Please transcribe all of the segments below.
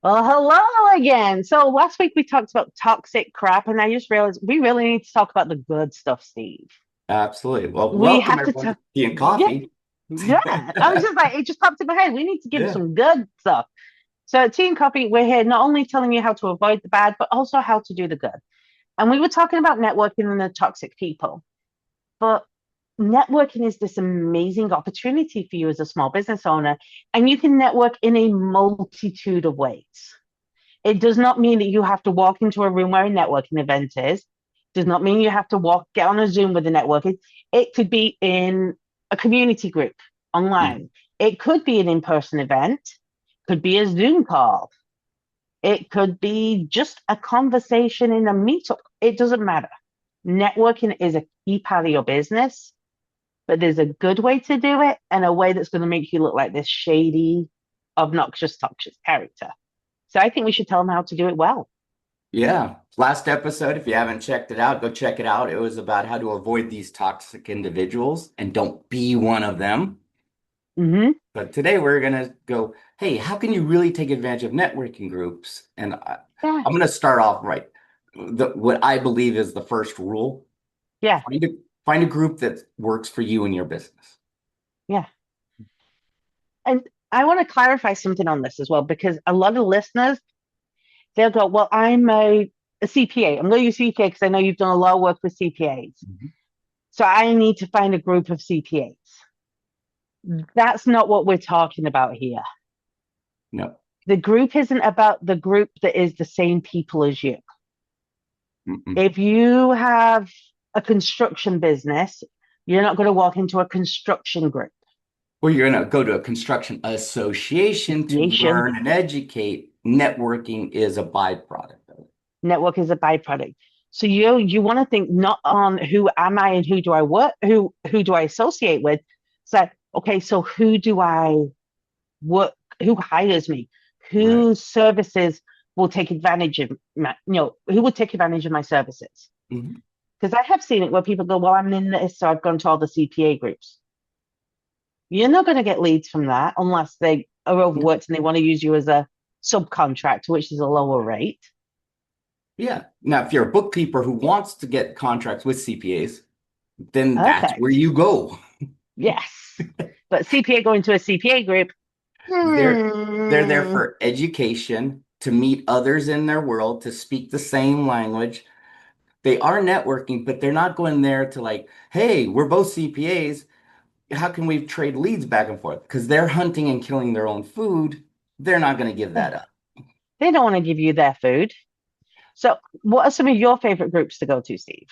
Well, hello again. So last week we talked about toxic crap, and I just realized we really need to talk about the good stuff, Steve. Absolutely. Well, We welcome have to everyone to talk. Tea and Yeah, Coffee. yeah. I was just like, it just popped in my head. We need to give Yeah. some good stuff. So at Tea and Coffee, we're here not only telling you how to avoid the bad, but also how to do the good. And we were talking about networking and the toxic people. But networking is this amazing opportunity for you as a small business owner, and you can network in a multitude of ways. It does not mean that you have to walk into a room where a networking event is. Does not mean you have to get on a Zoom with a networking. It could be in a community group Mm. online. It could be an in-person event. Could be a Zoom call. It could be just a conversation in a meetup. It doesn't matter. Networking is a key part of your business, but there's a good way to do it and a way that's going to make you look like this shady, obnoxious, toxic character. So I think we should tell them how to do it well. Yeah. Last episode, if you haven't checked it out, go check it out. It was about how to avoid these toxic individuals and don't be one of them. Hmm. But today we're going to go, hey, how can you really take advantage of networking groups? And Yeah, I'm going to start off right. What I believe is the first rule, yeah, find a, find a group that works for you and your business. yeah. And I want to clarify something on this as well, because a lot of listeners, they'll go, well, I'm a CPA. I'm going to use CPA because I know you've done a lot of work with CPAs. Mhm. So I need to find a group of CPAs. That's not what we're talking about here. No. The group isn't about the group that is the same people as you. Mm-mm. If you have a construction business, you're not going to walk into a construction group. Well, you're going to go to a construction association to Association learn and educate. Networking is a byproduct of it. network is a byproduct. So you want to think not on who am I and who do I work, who do I associate with. So okay, so who do I work? Who hires me? Right. Whose services will take advantage of my, who will take advantage of my services? Mhm. Because I have seen it where people go, well, I'm in this, so I've gone to all the CPA groups. You're not going to get leads from that unless they are overworked and they want to use you as a subcontractor, which is a lower rate. Yeah. Now, if you're a bookkeeper who wants to get contracts with CPAs, then that's where Perfect. you go. Yes. But CPA going to a CPA group, They're they're there hmm, for education, to meet others in their world, to speak the same language. They are networking, but they're not going there to like, hey, we're both CPAs. How can we trade leads back and forth? Because they're hunting and killing their own food. They're not going to give that up. they don't want to give you their food. So, what are some of your favorite groups to go to, Steve?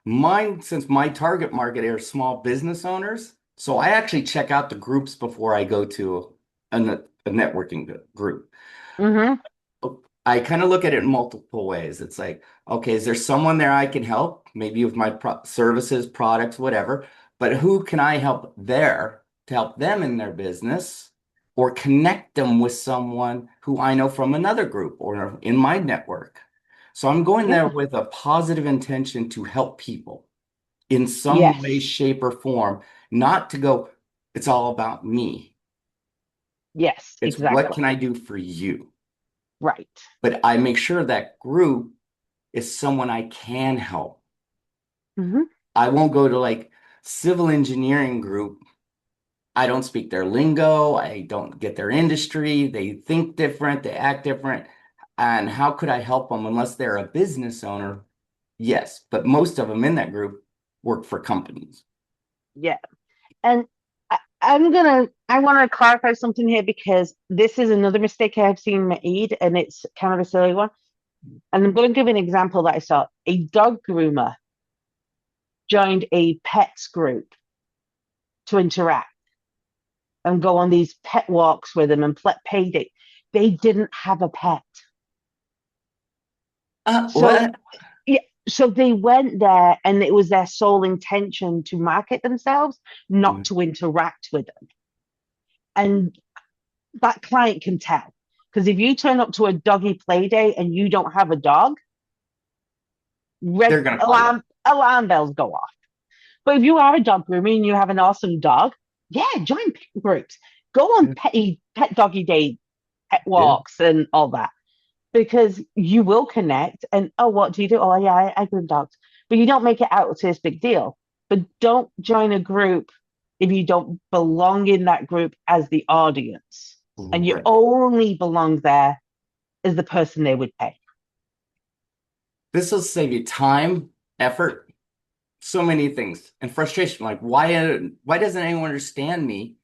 Mine, since my target market are small business owners, so I actually check out the groups before I go to a networking group. Hmm. I kind of look at it in multiple ways. It's like, okay, is there someone there I can help? Maybe with my services, products, whatever. But who can I help there to help them in their business or connect them with someone who I know from another group or in my network? So I'm going there Yeah. with a positive intention to help people in some way, Yes. shape, or form, not to go, it's all about me. Yes. It's what can Exactly. I do for you? Right. But I make sure that group is someone I can help. Hmm. I won't go to like civil engineering group. I don't speak their lingo. I don't get their industry. They think different. They act different. And how could I help them unless they're a business owner? Yes, but most of them in that group work for companies. Yeah. And I want to clarify something here because this is another mistake I've seen made, and it's kind of a silly one. And I'm going to give an example that I saw. A dog groomer joined a pets group to interact and go on these pet walks with them and pay date. They didn't have a pet. So What? yeah, so they went there and it was their sole intention to market themselves, not to interact with them. And that client can tell. Because if you turn up to a doggy play day and you don't have a dog, red They're gonna call you. alarm bells go off. But if you are a dog groomer and you have an awesome dog, yeah, join pet groups. Go on pet doggy day pet Yeah. walks and all that. Because you will connect and, oh, what do you do? Oh, yeah, I groom dogs. But you don't make it out to this big deal. But don't join a group if you don't belong in that group as the audience. And you Right. only belong there as the person they would pay. This will save you time, effort, so many things, and frustration. Like, why doesn't anyone understand me?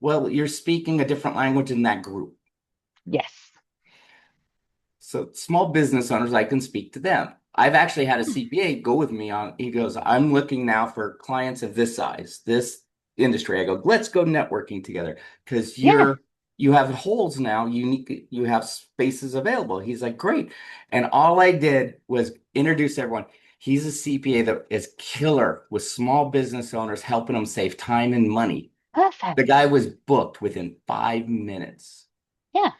Well, you're speaking a different language in that group. Yes. So small business owners, I can speak to them. I've actually had a CPA go with me on, he goes, I'm looking now for clients of this size, this industry. I go, let's go networking together because Yeah. you have holes now, you have spaces available. He's like, great. And all I did was introduce everyone. He's a CPA that is killer with small business owners, helping them save time and money. The Perfect. guy was booked within 5 minutes. Yeah.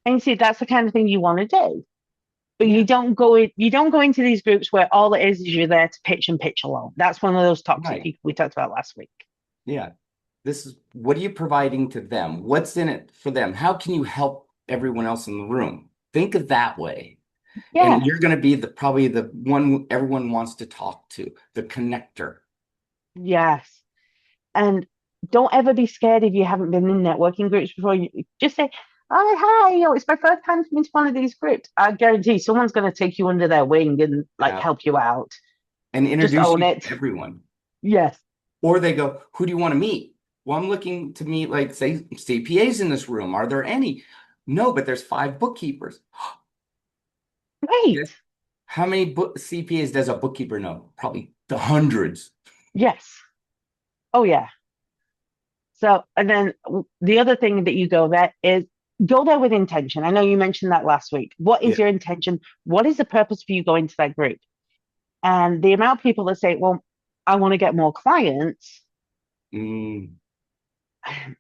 And you see, that's the kind of thing you want to do. But Yeah, you don't go into these groups where all it is you're there to pitch and pitch alone. That's one of those toxic right. people we talked about last week. Yeah. This is what are you providing to them? What's in it for them? How can you help everyone else in the room? Think of that way. And Yeah. you're going to be probably the one everyone wants to talk to, the connector. Yes. And don't ever be scared if you haven't been in networking groups before. You just say, "Oh, hi, it's my first time coming to one of these groups." I guarantee someone's going to take you under their wing and like uh, help you out. and Just introduce own you to it. everyone. Yes. Or they go, who do you want to meet? Well, I'm looking to meet, like, say, CPAs in this room. Are there any? No, but there's five bookkeepers. Great. Yes. How many CPAs does a bookkeeper know? Probably the hundreds. Yes. Oh, yeah. So, and then the other thing that you go there with intention. I know you mentioned that last week. What is Yeah. your intention? What is the purpose for you going to that group? And the amount of people that say, well, I want to get more clients. Mm, Gain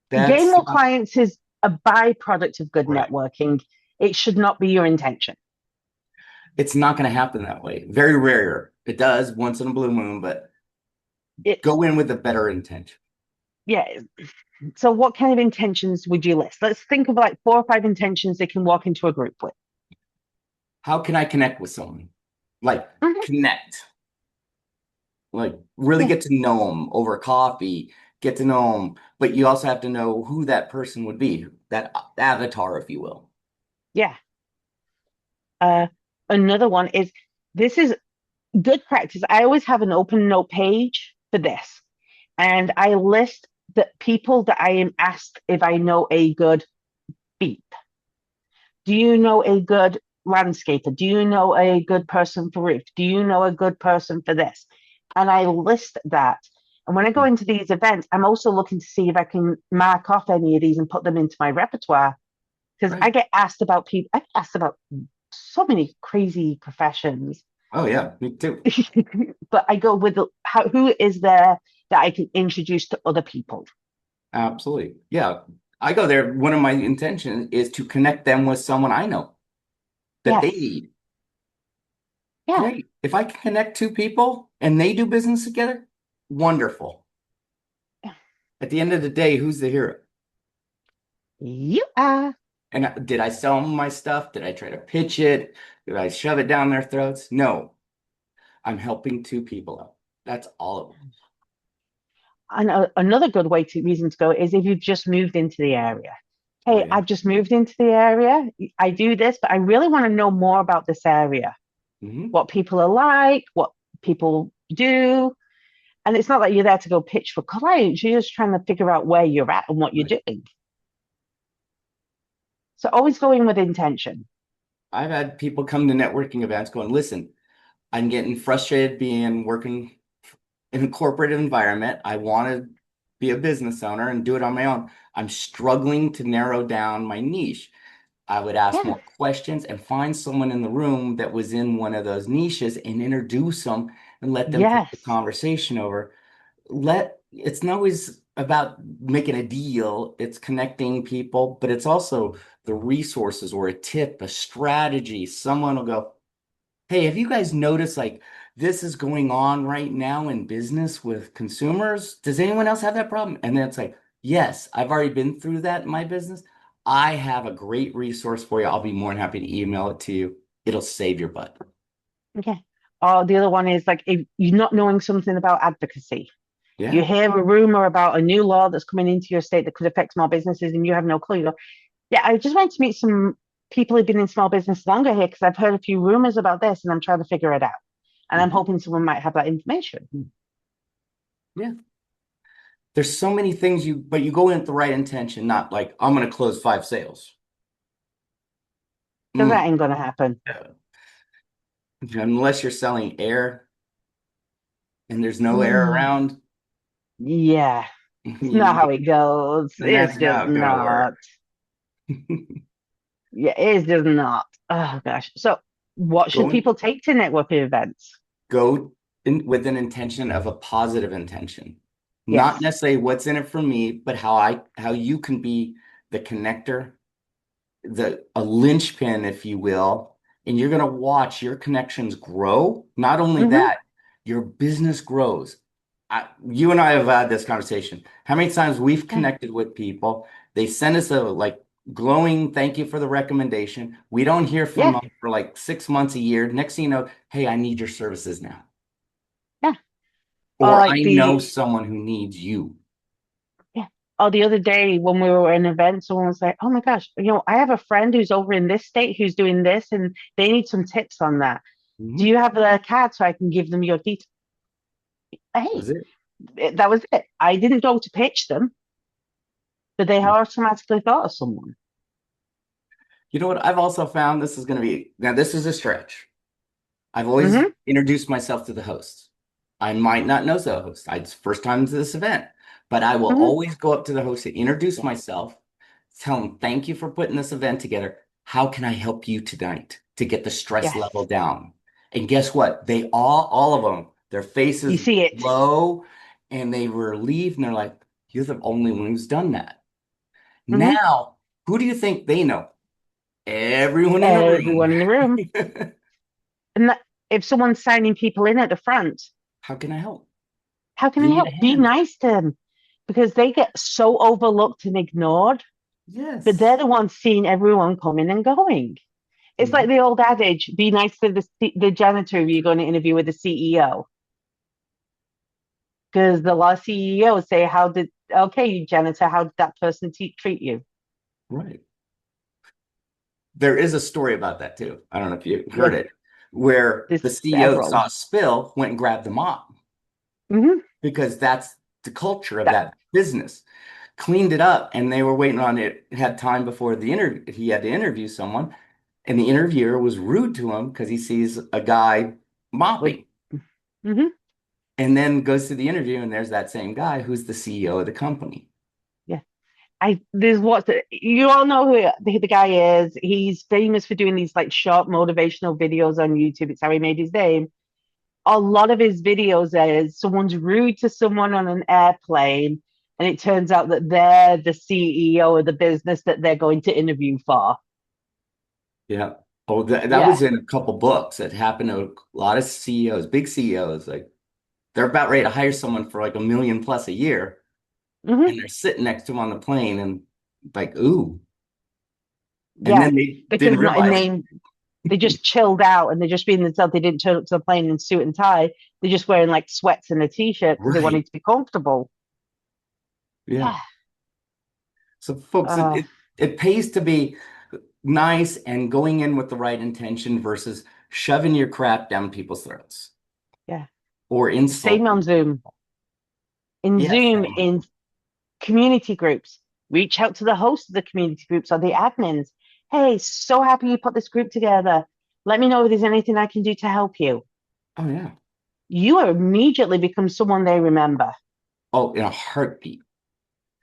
that's more not clients is a byproduct of good right. networking. It should not be your intention. It's not going to happen that way. Very rare. It does once in a blue moon, but It's, go in with a better intention. yeah. So, what kind of intentions would you list? Let's think of like 4 or 5 intentions they can walk into a group with. How can I connect with someone? Like Mhm. connect, like really Yeah. get to know them over coffee, get to know them, but you also have to know who that person would be, that avatar, if you will. Yeah. Uh, Another one is this is good practice. I always have an open note page for this, and I list the people that I am asked if I know a good beep. Do you know a good landscaper? Do you know a good person for roof? Do you know a good person for this? And I list that. And when I go into these events, I'm also looking to see if I can mark off any of these and put them into my repertoire. Because I Right. get asked about people, I get asked about so many crazy professions. Oh yeah, me too. But I go with who is there that I can introduce to other people. Absolutely. Yeah. I go there. One of my intentions is to connect them with someone I know that they Yes. need. Yeah. Great. If I can connect two people and they do business together, wonderful. At the end of the day, who's the hero? You are. And did I sell them my stuff? Did I try to pitch it? Did I shove it down their throats? No. I'm helping two people out. That's all of them. And another good reason to go is if you've just moved into the area. Oh Hey, yeah. I've just moved into the area. I do this, but I really want to know more about this area, Hmm. what people are like, what people do. And it's not like you're there to go pitch for clients. You're just trying to figure out where you're at and what you're Right. doing. So always go in with intention. I've had people come to networking events going, listen, I'm getting frustrated being working in a corporate environment. I want to be a business owner and do it on my own. I'm struggling to narrow down my niche. I would ask Yeah. more questions and find someone in the room that was in one of those niches and introduce them and let them take the Yes. conversation over. It's not always about making a deal, it's connecting people, but it's also the resources or a tip, a strategy. Someone will go, hey, have you guys noticed like this is going on right now in business with consumers? Does anyone else have that problem? And then it's like, yes, I've already been through that in my business. I have a great resource for you. I'll be more than happy to email it to you. It'll save your butt. Okay. Or the other one is like if you're not knowing something about advocacy. You Yeah. hear a rumor about a new law that's coming into your state that could affect small businesses and you have no clue. You go, yeah, I just wanted to meet some people who've been in small business longer here because I've heard a few rumors about this and I'm trying to figure it out. And I'm Mhm. hoping someone might have that information. Yeah. There's so many things but you go in with the right intention, not like, I'm going to close 5 sales. Because Mm. that ain't going to happen. Unless you're selling air and there's no air Mm, around, yeah, it's not how it goes. then that's It's just not going to work. not. Yeah, it's just not. Oh, gosh. So, what should Go people take to networking events? go in with an intention of a positive intention, not Yes. necessarily what's in it for me, but how you can be the connector, the a linchpin, if you will, and you're going to watch your connections grow. Not only Mm-hmm. that, your business grows. You and I have had this conversation. How many times we've Yeah. connected with people, they send us a like glowing thank you for the recommendation. We don't hear from Yeah. them for like 6 months, a year. Next thing you know, hey, I need your services now. Yeah. Or Or like I know someone who needs you. yeah. Or the other day when we were at an event, someone was like, "Oh my gosh, I have a friend who's over in this state who's doing this, and they need some tips on that. Do Mhm. you have the card so I can give them your details?" That's Hey, it. that was it. I didn't go to pitch them, but they automatically thought of someone. You know what? I've also found this is going to be now, this is a stretch. I've always Mm-hmm. introduced myself to the host. I might not know the host. It's first time to this event, but I will Mm-hmm. always go up to the host and introduce Yeah. myself, tell them, thank you for putting this event together. How can I help you tonight to get the stress level Yes. down? And guess what? All of them, their You faces see it. glow and they relieve and they're like, you're the only one who's done that. Mm-hmm. Now, who do you think they know? Everyone in the room. Everyone in the room. And that, if someone's signing people in at the front, How can I help? how can Do I you need a help? Be hand? nice to them because they get so overlooked and ignored, but they're Yes. the ones seeing everyone coming and going. It's like Mhm. the old adage: be nice to the janitor if you're going to interview with the CEO, because the last CEO say, "How did okay, janitor? How did that person treat you?" Right. There is a story about that too. I don't know if you heard Yeah, it, where there's the CEO several. saw a spill, went and grabbed the mop Hmm. because that's the culture of That that business. Cleaned it up, and they were waiting on it. Had time before the interview. He had to interview someone, and the interviewer was rude to him because he sees a guy with. mopping, Hmm. and then goes to the interview, and there's that same guy who's the CEO of the company. Yeah, I there's what you all know who the guy is. He's famous for doing these like short motivational videos on YouTube. It's how he made his name. A lot of his videos is someone's rude to someone on an airplane, and it turns out that they're the CEO of the business that they're going to interview for. Yeah. Oh, that Yeah. was in a couple books that happened to a lot of CEOs, big CEOs. Like they're about ready to hire someone for like 1 million plus a year, Hmm. and they're sitting next to him on the plane and like, ooh. And Yeah. then they didn't Because not in realize, name, they just chilled out and they're just being themselves. They didn't turn up to the plane in suit and tie. They're just wearing like sweats and a t-shirt because they right. wanted to be comfortable. Yeah. Yeah. So folks, Uh, it pays to be nice and going in with the right intention versus shoving your crap down people's throats yeah. or Same on insulting. Zoom. In Yes, Zoom, same on in community groups. Reach out to the hosts of the community groups or the admins. Hey, so happy you put this group together. Let me know if there's anything I can do to help you. Oh yeah. You immediately become someone they remember. Oh, in a heartbeat.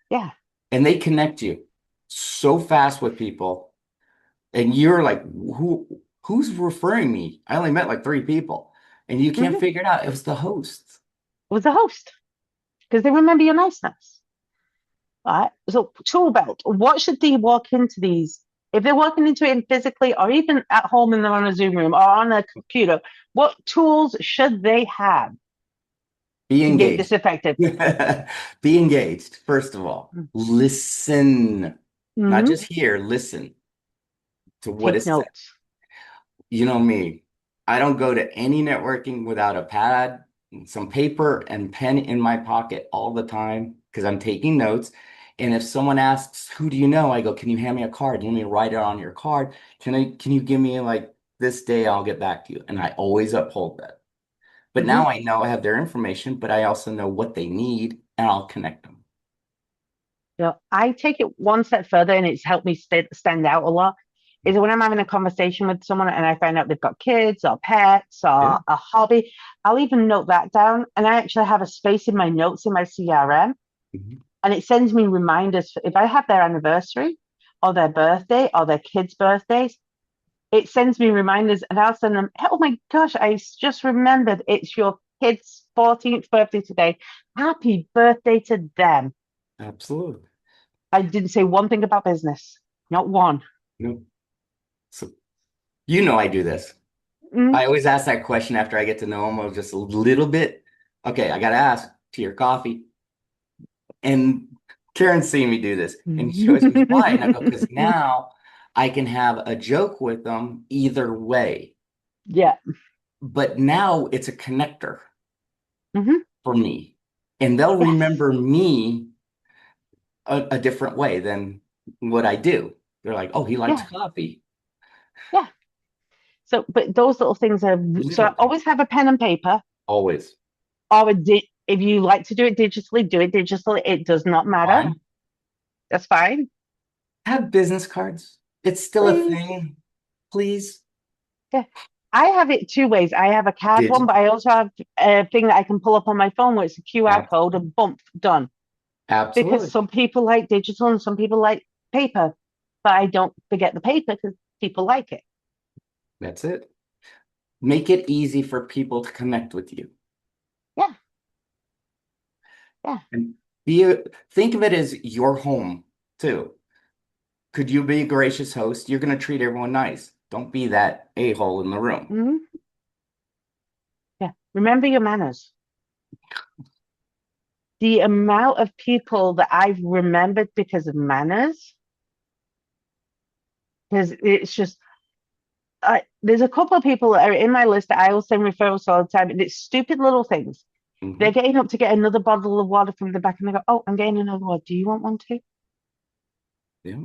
Yeah. And they connect you so fast with people. And you're like, who's referring me? I only met like 3 people. And you can't Hmm. figure it out. It was the host. It was a host because they remember your niceness. Right. So, tool belt. What should they walk into these? If they're walking into it physically or even at home and they're on a Zoom room or on a computer, what tools should they have Be to make this engaged. effective? Be engaged, first of all. Mm. Listen. not Hmm. just hear, listen to what Take is said. notes. You know me, I don't go to any networking without a pad, some paper, and pen in my pocket all the time because I'm taking notes. And if someone asks, "Who do you know?" I go, "Can you hand me a card? Let me write it on your card. Can you give me like this day? I'll get back to you." And I always uphold that. But Hmm. now I know I have their information, but I also know what they need, and I'll connect them. I take it one step further, and it's helped me stand out a lot. Is when I'm having a conversation with someone and I find out they've got kids or pets Yeah. or a hobby, I'll even note that down. And I actually have a space in my notes in my CRM, Mhm. and it sends me reminders if I have their anniversary or their birthday or their kids' birthdays. It sends me reminders, and I'll send them, "Oh my gosh, I just remembered it's your kid's 14th birthday today. Happy birthday to them." Absolutely. I didn't say one thing about business, not one. No. So you know I do this. Mm, I always ask that question after I get to know them of just a little bit. Okay, I gotta ask to your coffee. And Karen's seen me do this, and she always goes, "Why?" And I go, "Because now I can have a joke with them either way. yeah. But now it's a connector Hmm. for me, and they'll Yes. remember me a different way than what I do. They're like, "Oh, he likes Yeah. coffee." Yeah. So, but those little things are, so I Little thing, always have a pen and paper, always or if you like to do it digitally, do it digitally. It does not matter. fine. That's fine. Have business cards. It's still a Please. thing. Please. Yeah. I have it two ways. I have a card Did one, you? but I also have a thing that I can pull up on my phone where it's a QR Ab- code and bump, done. Because Absolutely. some people like digital and some people like paper, but I don't forget the paper because people like it. That's it. Make it easy for people to connect with you. Yeah. Yeah. And be a, think of it as your home too. Could you be a gracious host? You're going to treat everyone nice. Don't be that a-hole in the room. Hmm. Yeah. Remember your manners. The amount of people that I've remembered because of manners, because it's just, there's a couple of people that are in my list that I will send referrals all the time, and it's stupid little things. They're Hmm. getting up to get another bottle of water from the back, and they go, "Oh, I'm getting another one. Do you want one too?" Yeah.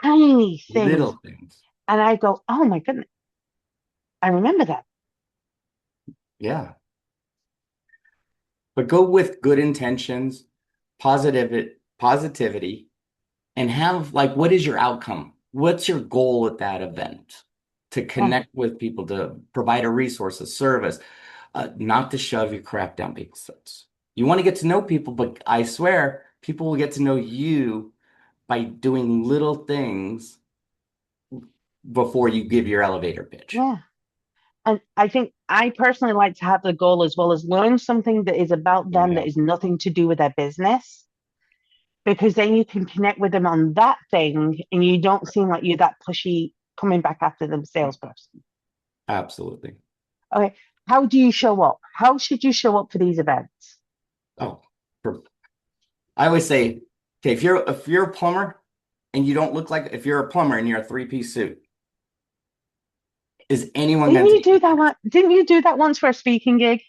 Tiny things. Little things. And I go, "Oh my goodness, I remember that." Yeah. But go with good intentions, positivity, and have like, what is your outcome? What's your goal at that event? To Yeah. connect with people, to provide a resource, a service, not to shove your crap down people's throats. You want to get to know people, but I swear people will get to know you by doing little things before you give your elevator pitch. Yeah. And I think I personally like to have the goal as well as learn something that is about them that Yeah, is nothing to do with their business, because then you can connect with them on that thing and you don't seem like you're that pushy coming back after the salesperson. absolutely. Okay. How do you show up? How should you show up for these events? Oh, per- I always say, okay, if you're a plumber and you don't look like if you're a plumber and you're a three-piece suit, is anyone Didn't going to you take do you? that one? Didn't you do that once for a speaking gig?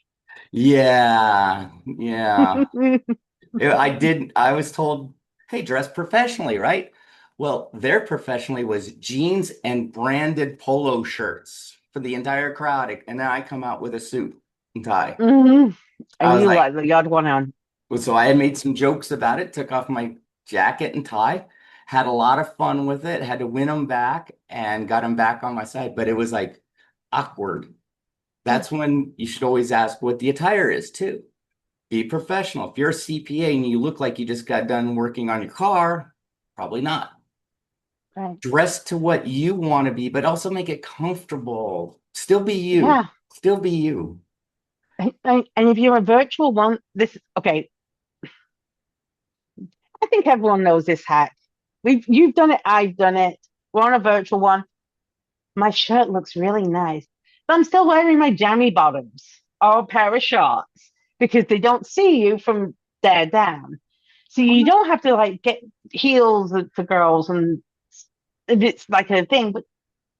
Yeah, yeah. I did. I was told, hey, dress professionally, right? Well, their professionally was jeans and branded polo shirts for the entire crowd. And then I come out with a suit and tie. Hmm. I And was you like, like the odd one on. well, so I had made some jokes about it, took off my jacket and tie, had a lot of fun with it, had to win them back and got them back on my side. But it was like awkward. Yeah. That's when you should always ask what the attire is too. Be professional. If you're a CPA and you look like you just got done working on your car, probably not. Right. Dress to what you want to be, but also make it comfortable. Still be you. Yeah. Still be you. And if you're a virtual one, this, okay, I think everyone knows this hack. You've done it, I've done it. We're on a virtual one. My shirt looks really nice, but I'm still wearing my jammy bottoms or a pair of shorts because they don't see you from there down. So Oh, you no. don't have to like get heels for girls and if it's like a thing, but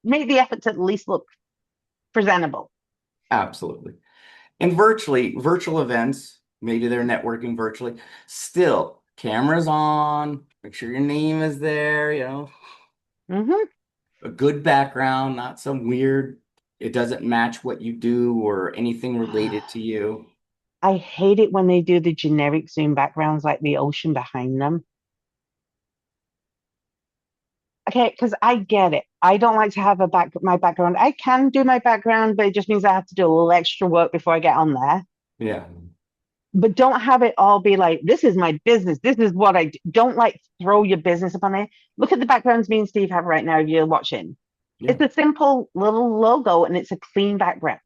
make the effort to at least look presentable. Absolutely. And virtual events, maybe they're networking virtually, still cameras on, make sure your name is there, Hmm. a good background, not some weird, it doesn't match what you do or anything related to you. I hate it when they do the generic Zoom backgrounds like the ocean behind them. Okay, because I get it. I don't like to have my background. I can do my background, but it just means I have to do a little extra work before I get on there. Yeah. But don't have it all be like, this is my business. This is what I do. Don't like throw your business up on there. Look at the backgrounds me and Steve have right now if you're watching. Yeah. It's a simple little logo and it's a clean background.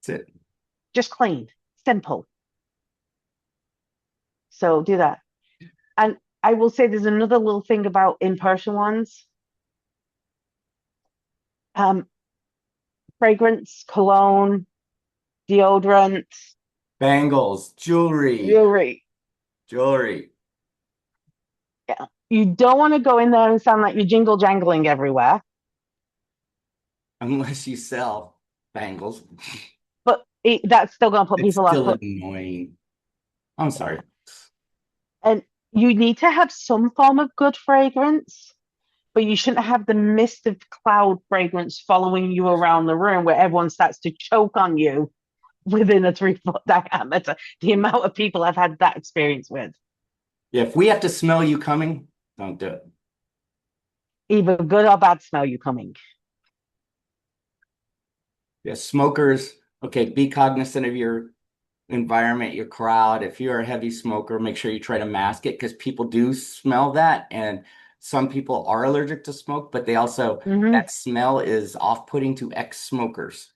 That's it. Just clean, simple. So do that. And I will say there's another little thing about in-person ones. Um, Fragrance, cologne, deodorant, Bangles, jewelry. jewelry, Yeah. You don't want to go in there and sound like you're jingle jangling everywhere, unless you sell bangles. but that's still going to put It's people off. still annoying. I'm sorry. And you need to have some form of good fragrance, but you shouldn't have the mist of cloud fragrance following you around the room where everyone starts to choke on you within a 3 foot diameter. The amount of people I've had that experience with, Yeah, if we have to smell you coming, don't do it. either good or bad smell you coming. Yeah, smokers, okay, be cognizant of your environment, your crowd. If you're a heavy smoker, make sure you try to mask it because people do smell that. And some people are allergic to smoke, but they also, Hmm. that smell is off-putting to ex-smokers.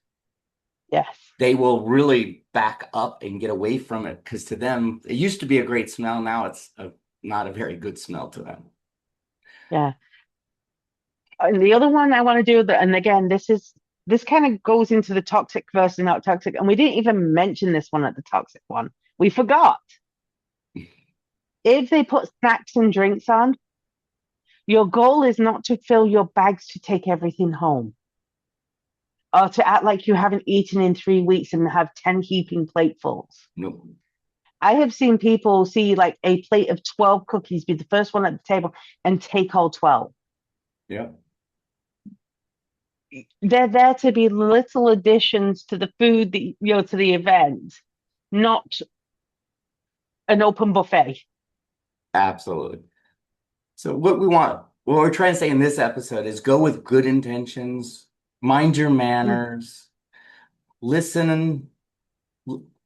Yes. They will really back up and get away from it because to them, it used to be a great smell. Now it's not a very good smell to them. Yeah. And the other one I want to do that, and again, this kind of goes into the toxic versus not toxic, and we didn't even mention this one at the toxic one. We forgot. If they put snacks and drinks on, your goal is not to fill your bags to take everything home or to act like you haven't eaten in 3 weeks and have 10 heaping platefuls. No. I have seen people see like a plate of 12 cookies be the first one at the table and take all 12. Yeah, They're there to be little additions to the food that to the event, not an open buffet. absolutely. So what we're trying to say in this episode is go with good intentions, mind your Mm, manners, listen, and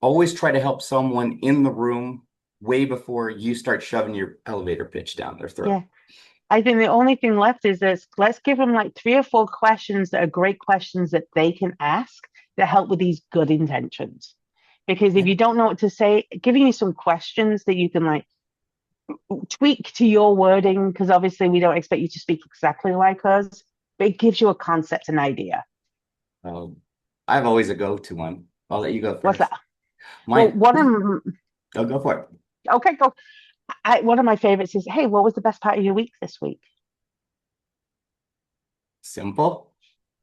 always try to help someone in the room way before you start shoving your elevator pitch down their throat. yeah. I think the only thing left is this let's give them like 3 or 4 questions that are great questions that they can ask that help with these good intentions. Because if Yeah. you don't know what to say, giving you some questions that you can like tweak to your wording, because obviously we don't expect you to speak exactly like us, but it gives you a concept and idea. Um, I have always a go-to one. I'll let you go What's first. that? Well, Mine, one of I'll go for it. okay, go. One of my favorites is, hey, what was the best part of your week this week? Simple,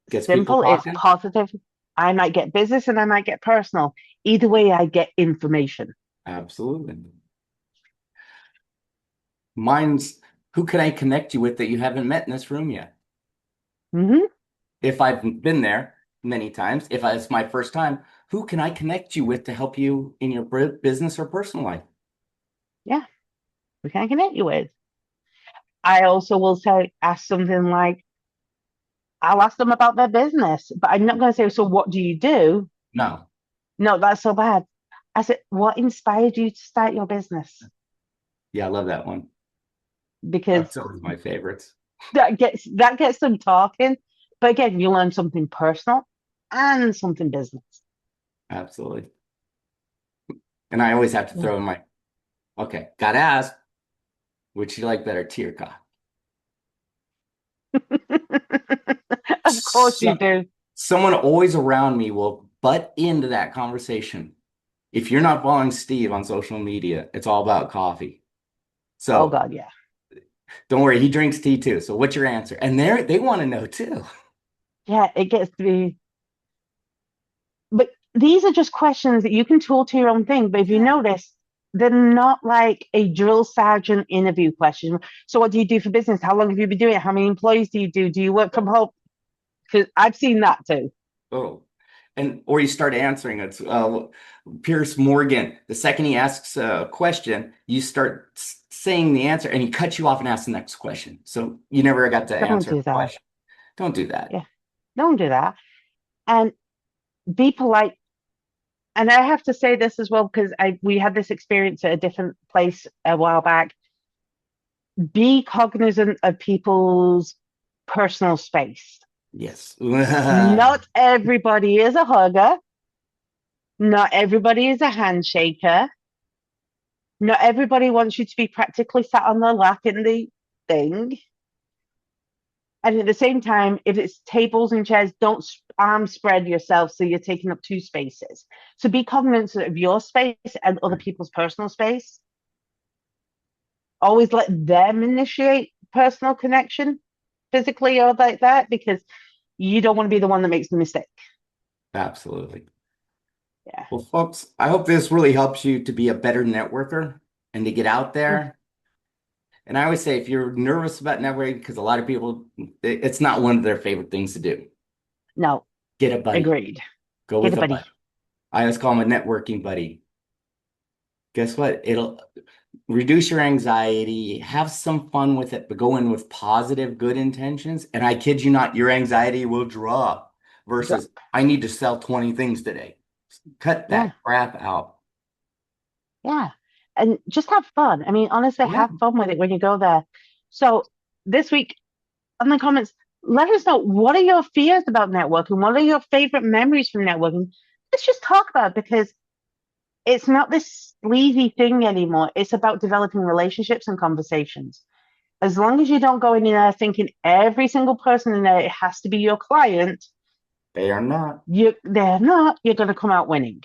gets people Simple, it's talking. positive. I might get business and I might get personal. Either way, I get information. Absolutely. Mine's who can I connect you with that you haven't met in this room yet? Hmm. If I've been there many times, if it's my first time, who can I connect you with to help you in your business or personal life? Yeah, we can connect you with. I also will say, ask something like, I'll ask them about their business, but I'm not going to say, so what do you do? No. No, that's so bad. I said, what inspired you to start your business? Yeah, I love that one. Because That's always my favorites. that gets them talking. But again, you learn something personal and something business. Absolutely. And I always have to throw in my, okay, gotta ask, which you like better, tea or coffee? Of course you So, do. someone always around me will butt into that conversation If you're not following Steve on social media, it's all about coffee. Oh So God, yeah. don't worry, he drinks tea too. So what's your answer? And they want to know too. Yeah, it gets to be, but these are just questions that you can tool to your own thing. But if you Yeah. notice, they're not like a drill sergeant interview question. So what do you do for business? How long have you been doing it? How many employees do you do? Do you work from home? Because I've seen that too. Oh, and or you start answering. It's Pierce Morgan. The second he asks a question, you start saying the answer, and he cuts you off and asks the next question. So you never got to Don't answer a do that. question. Don't do that. Yeah, don't do that. And be polite. And I have to say this as well because I we had this experience at a different place a while back. Be cognizant of people's personal space. Yes. Not everybody is a hugger. Not everybody is a handshaker. Not everybody wants you to be practically sat on their lap in the thing. And at the same time, if it's tables and chairs, don't arm spread yourself so you're taking up two spaces. So be cognizant of your space and other people's personal space. Always let them initiate personal connection physically or like that because you don't want to be the one that makes the mistake. Absolutely. Yeah. Well, folks, I hope this really helps you to be a better networker and to get out Mm, there. And I always say, if you're nervous about networking, because a lot of people, it's not one of their favorite things to do. no, Get a buddy. agreed. Go Get with a a buddy. buddy. I always call them a networking buddy. Guess what? It'll reduce your anxiety, have some fun with it, but go in with positive, good intentions. And I kid you not, your anxiety will drop versus I need to sell 20 things today. Cut Yeah. that crap out. Yeah. And just have fun. I mean, honestly, Yeah. have fun with it when you go there. So this week on the comments, let us know what are your fears about networking? What are your favorite memories from networking? Let's just talk about it because it's not this sleazy thing anymore. It's about developing relationships and conversations. As long as you don't go in there thinking every single person in there it has to be your client, They are not. they're not, you're gonna come out winning.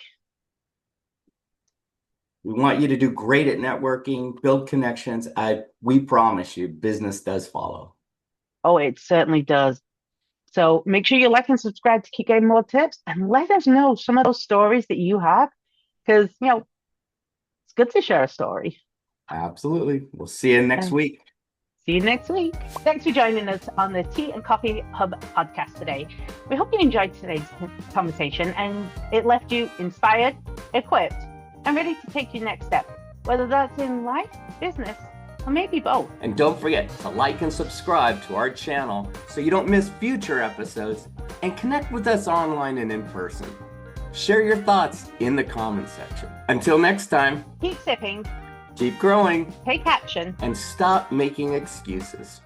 We want you to do great at networking, build connections. We promise you, business does follow. Oh, it certainly does. So make sure you like and subscribe to keep getting more tips and let us know some of those stories that you have because, it's good to share a story. Absolutely. We'll see you next And week. see you next week. Thanks for joining us on the Tea and Coffee Hub podcast today. We hope you enjoyed today's conversation and it left you inspired, equipped, and ready to take your next step, whether that's in life, business, or maybe both. And don't forget to like and subscribe to our channel so you don't miss future episodes and connect with us online and in person. Share your thoughts in the comments section. Until next time, Keep sipping, keep growing, take action. and stop making excuses.